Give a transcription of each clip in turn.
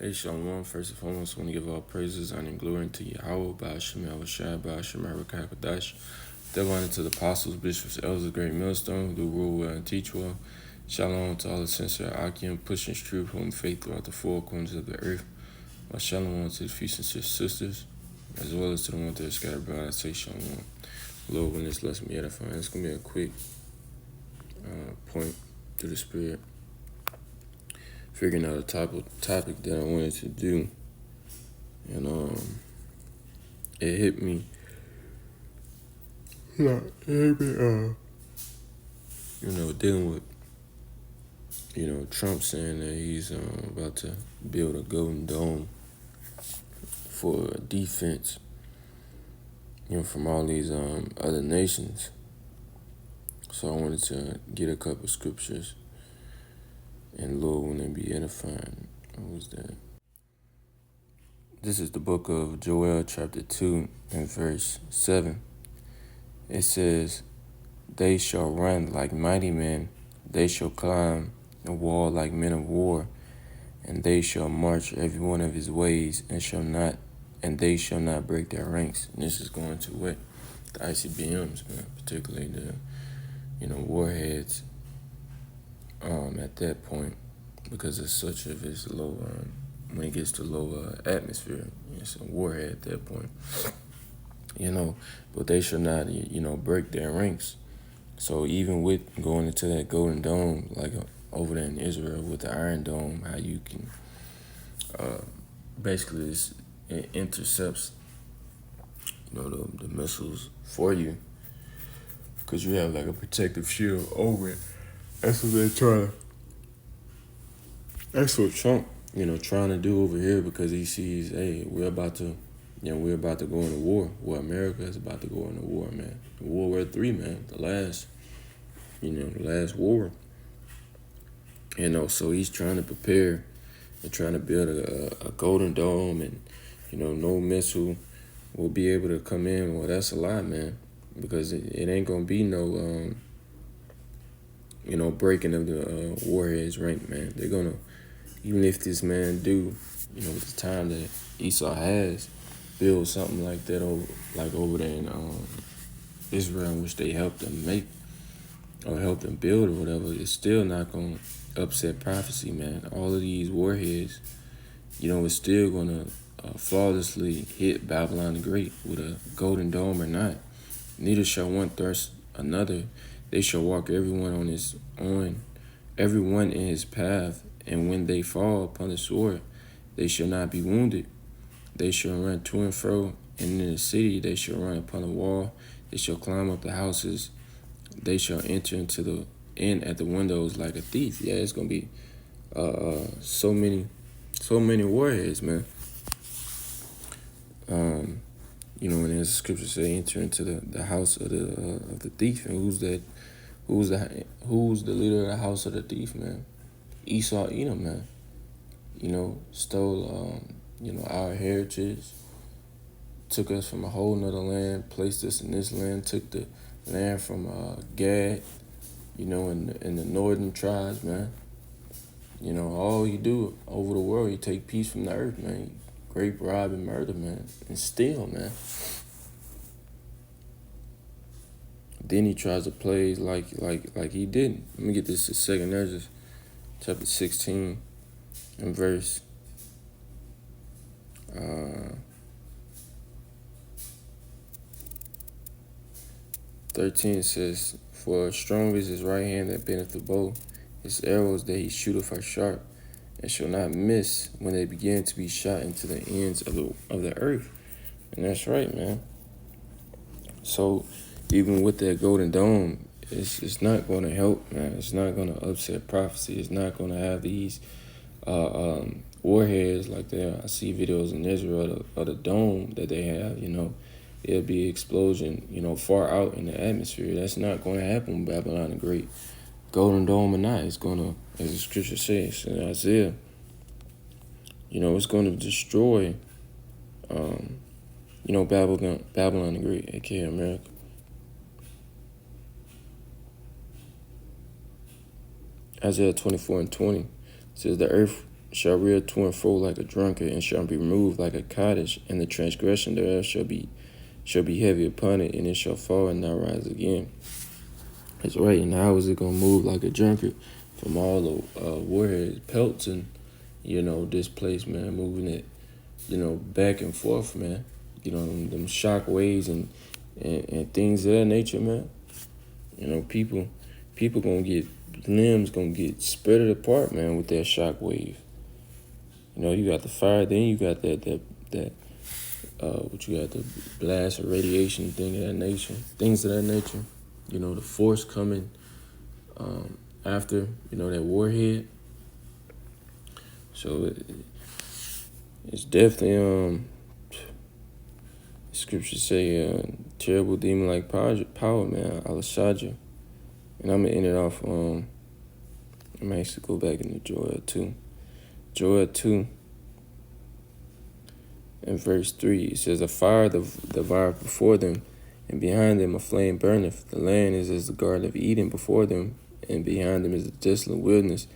Hey, Shalom. First and foremost, I want to give all praises, honor, and glory to Yahweh, Ba'ashem Yahushua, Ba'ashem Harakakadash. Double honor to the apostles, bishops, elders of Great Millstone, who do rule well and teach well. Shalom to all the sincere Akim, pushing truth, holding faith throughout the four corners of the earth. My shalom to the few sincere sisters, as well as to the ones that are scattered abroad. I say shalom. Lord, when this lesson be edifying, it's going to be a quick point through the Spirit. Figuring out a topic that I wanted to do, and it hit me. Yeah, it hit me. Dealing with Trump saying that he's about to build a golden dome for defense, from all these other nations. So I wanted to get a couple scriptures. And Lord, when they be edifying, what was that? This is the book of Joel, chapter 2, and verse 7. It says, "They shall run like mighty men, they shall climb a wall like men of war, and they shall march every one of his ways, and they shall not break their ranks." And this is going to what? The ICBMs, man, particularly the warheads. At that point, because it's such of its low, when it gets to low atmosphere, it's a warhead at that point. But they should not, break their ranks. So even with going into that Golden Dome, like over there in Israel with the Iron Dome, how you can, basically it intercepts, the missiles for you, because you have like a protective shield over it. That's what they're trying. That's what Trump, trying to do over here, because he sees, hey, we're about to go into war. Well, America is about to go into war, man. World War III, man. The last war. So he's trying to prepare and trying to build a golden dome, and no missile will be able to come in. Well, that's a lie, man, because it ain't gonna be no breaking of the warheads rank, man. They're gonna, even if this man do, with the time that Esau has, build something like that over there in Israel, which they helped them make or helped them build or whatever, it's still not gonna upset prophecy, man. All of these warheads, it's still gonna flawlessly hit Babylon the Great with a golden dome or not. Neither shall one thrust another. They shall walk everyone everyone in his path, and when they fall upon the sword, they shall not be wounded. They shall run to and fro, and in the city they shall run upon the wall. They shall climb up the houses. They shall enter in at the windows like a thief. Yeah, it's gonna be so many warheads, man. And as the scriptures say, enter into the house of the thief. And who's that? Who's the leader of the house of the thief, man? Esau, Edom, man. Stole our heritage, took us from a whole nother land, placed us in this land, took the land from Gad, in the northern tribes, man. All you do over the world, you take peace from the earth, man. Rape, rob, and murder, man, and steal, man. Then he tries to play like he didn't. Let me get this to 2 Ezra, chapter 16, and verse 13 says, "For strong is his right hand that bendeth the bow, his arrows that he shooteth are sharp, and shall not miss when they begin to be shot into the ends of the earth." And that's right, man. So even with that golden dome, it's not going to help, man. It's not going to upset prophecy. It's not going to have these warheads like that. I see videos in Israel of the dome that they have, It'll be an explosion, far out in the atmosphere. That's not going to happen with Babylon the Great. Golden Dome or not, it's going to, as the scripture says in Isaiah, it's going to destroy, Babylon the Great, aka America. Isaiah 24:20 says, "The earth shall rear to and fro like a drunkard, and shall be removed like a cottage, and the transgression thereof shall be heavy upon it, and it shall fall and not rise again. That's right. And how is it gonna move like a drunkard from all the warheads, pelts, and displaced, man, moving it, back and forth, man. Them shock waves and things of that nature, man. People gonna get limbs gonna get spread apart, man, with that shock wave. You got the fire, then you got that what you got, the blast or radiation thing of that nature, things of that nature. The force coming after, that warhead. So it's definitely scriptures say terrible demon like power, man, Alashaja. And I'm gonna end it off. I'm gonna actually go back into Joel 2. Joel 2 and verse 3. It says, a fire devoureth before them, and behind them a flame burneth. The land is as the garden of Eden before them, and behind them is the desolate wilderness.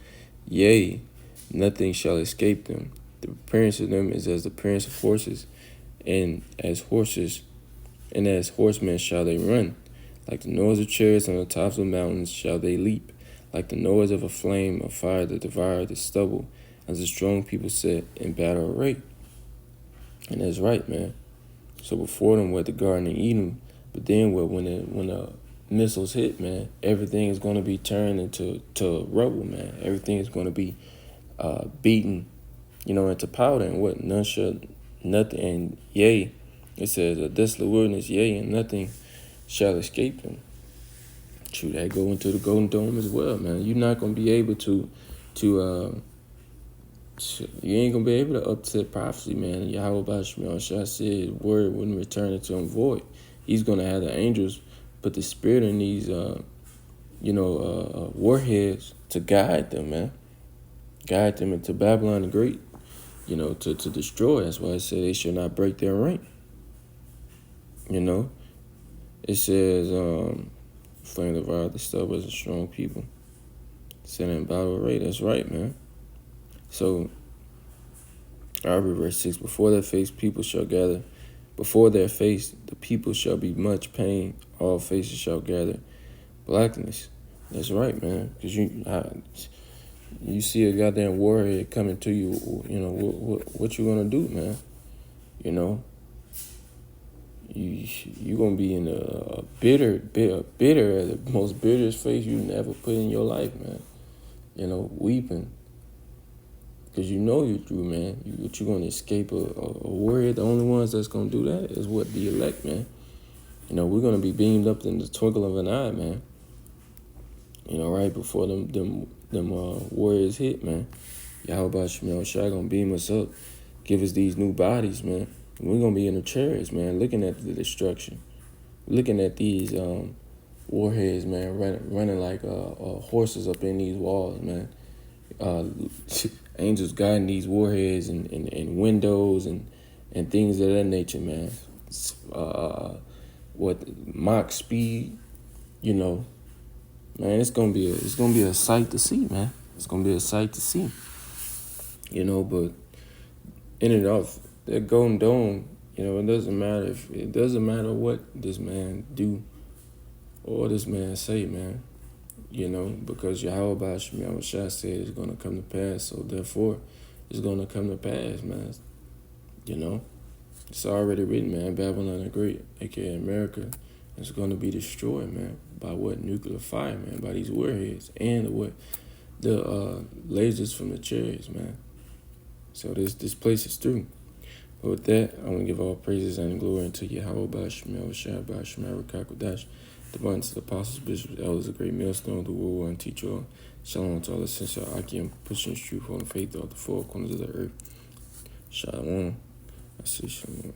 Yea, nothing shall escape them. The appearance of them is as the appearance of horses, and as horsemen shall they run. Like the noise of chariots on the tops of mountains shall they leap, like the noise of a flame of fire that devoureth the stubble, as the strong people set in battle array. And that's right, man. So before them, we're at the Garden of Eden, but then when the missiles hit, man, everything is going to be turned into rubble, man. Everything is going to be beaten, into powder, and what nothing. And yea, it says a desolate wilderness, yea, and nothing shall escape them. True, that go into the Golden Dome as well, man. You're not gonna be able to you ain't gonna be able to upset prophecy, man. Yahweh Bashmiel Shah said word wouldn't return into him void. He's gonna have the angels put the spirit in these warheads to guide them, man. Guide them into Babylon the Great, to destroy. That's why it said they shall not break their rank. It says, flame devour the stubborn and strong people. Set in battle array. That's right, man. So, I read verse 6. Before their face, people shall gather. Before their face, the people shall be much pain. All faces shall gather blackness. That's right, man. Because you see a goddamn warhead coming to you, what you gonna do, man? You gonna be in a bitter, the most bitterest face you never put in your life, man. Weeping. Because you're through, man. You're gonna escape a warhead. The only ones that's gonna do that is what? The elect, man. We're gonna be beamed up in the twinkle of an eye, man. Right before them warriors hit, man. Yahweh Shemel Shai gonna beam us up, give us these new bodies, man. We're gonna be in the chariots, man, looking at the destruction, looking at these warheads, man, running like horses up in these walls, man. Angels guiding these warheads and windows and things of that nature, man. Mach speed, man. It's gonna be a sight to see, man. It's gonna be a sight to see, But in and off that Golden Dome, it doesn't matter what this man do or this man say, man. Because Yahweh Bashmiel Shah said it's going to come to pass, so therefore it's going to come to pass, man. It's already written, man. Babylon the Great, aka America, is going to be destroyed, man, by what? Nuclear fire, man, by these warheads and the lasers from the chariots, man. So this place is through. But with that, I want to give all praises and glory unto Yahweh Bashmiel Shah Bashmiel Rakakodash, the abundance of the apostles, bishops, elders, a great millstone of the world, and teach all. Shalom to all the sincere Akim, pushing truth on the faith of the four corners of the earth. Shalom. I say shalom.